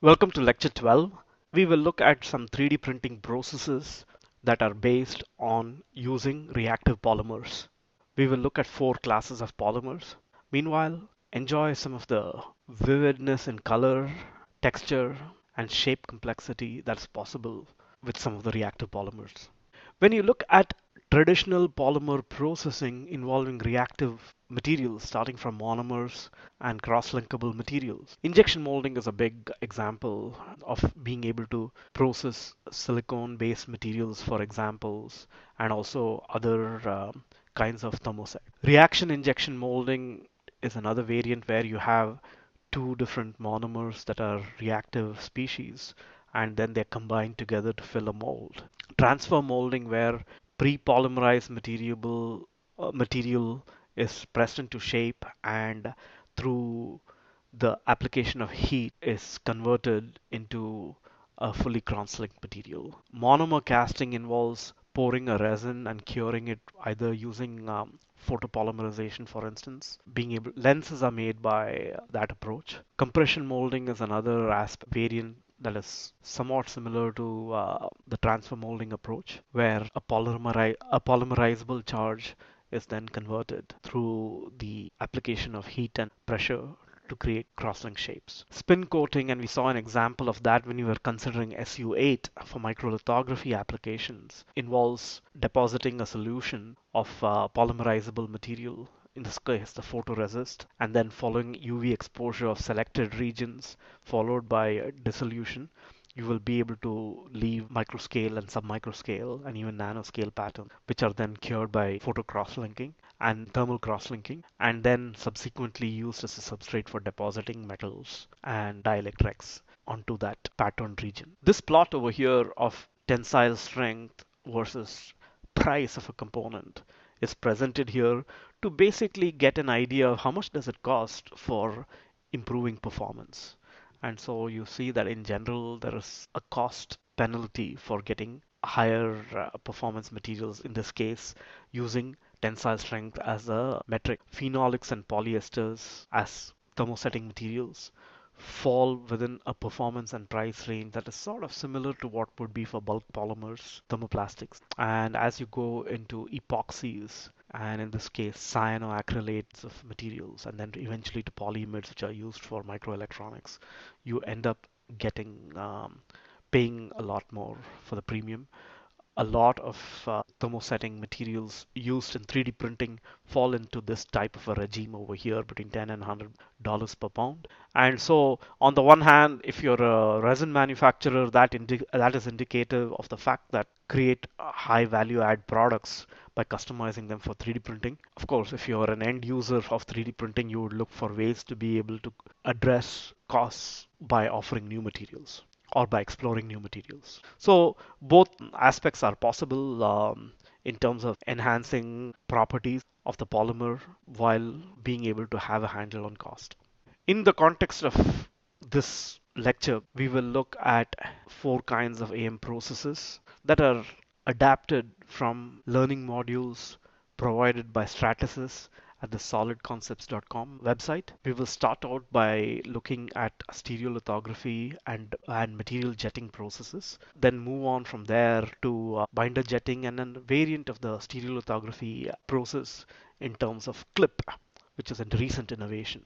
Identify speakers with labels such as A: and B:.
A: Welcome to Lecture 12. We will look at some 3D printing processes that are based on using reactive polymers. We will look at 4 classes of polymers. Meanwhile, enjoy some of the vividness in color, texture, and shape complexity that's possible with some of the reactive polymers. When you look at traditional polymer processing involving reactive materials starting from monomers and cross-linkable materials, injection molding is a big example of being able to process silicone-based materials, for examples, and also other kinds of thermoset. Reaction injection molding is another variant where you have two different monomers that are reactive species and then they're combined together to fill a mold. Transfer molding, where pre-polymerized material is pressed into shape and through the application of heat is converted into a fully cross-linked material. Monomer casting involves pouring a resin and curing it either using photopolymerization, for instance. Lenses are made by that approach. Compression molding is another variant that is somewhat similar to the transfer molding approach, where a polymerizable charge is then converted through the application of heat and pressure to create crosslink shapes. Spin coating, and we saw an example of that when we were considering SU8 for microlithography applications, involves depositing a solution of polymerizable material, in this case the photoresist, and then following UV exposure of selected regions followed by dissolution, you will be able to leave microscale and submicroscale and even nanoscale patterns, which are then cured by photo cross-linking and thermal cross-linking, and then subsequently used as a substrate for depositing metals and dielectrics onto that patterned region. This plot over here of tensile strength versus price of a component is presented here to basically get an idea of how much does it cost for improving performance. And so you see that in general, there is a cost penalty for getting higher performance materials, in this case, using tensile strength as a metric. Phenolics and polyesters as thermosetting materials fall within a performance and price range that is sort of similar to what would be for bulk polymers, thermoplastics. And as you go into epoxies, and in this case cyanoacrylates of materials, and then eventually to polyimides, which are used for microelectronics, you end up getting paying a lot more for the premium. A lot of thermosetting materials used in 3D printing fall into this type of a regime over here, between $10 and $100 per pound. And so on the one hand, if you're a resin manufacturer, that is indicative of the fact that create high value add products by customizing them for 3D printing. Of course, if you're an end user of 3D printing, you would look for ways to be able to address costs by offering new materials or by exploring new materials. So both aspects are possible in terms of enhancing properties of the polymer while being able to have a handle on cost. In the context of this lecture, we will look at 4 kinds of AM processes that are adapted from learning modules provided by Stratasys at the solidconcepts.com website. We will start out by looking at stereolithography and material jetting processes, then move on from there to binder jetting and a variant of the stereolithography process in terms of clip, which is a recent innovation.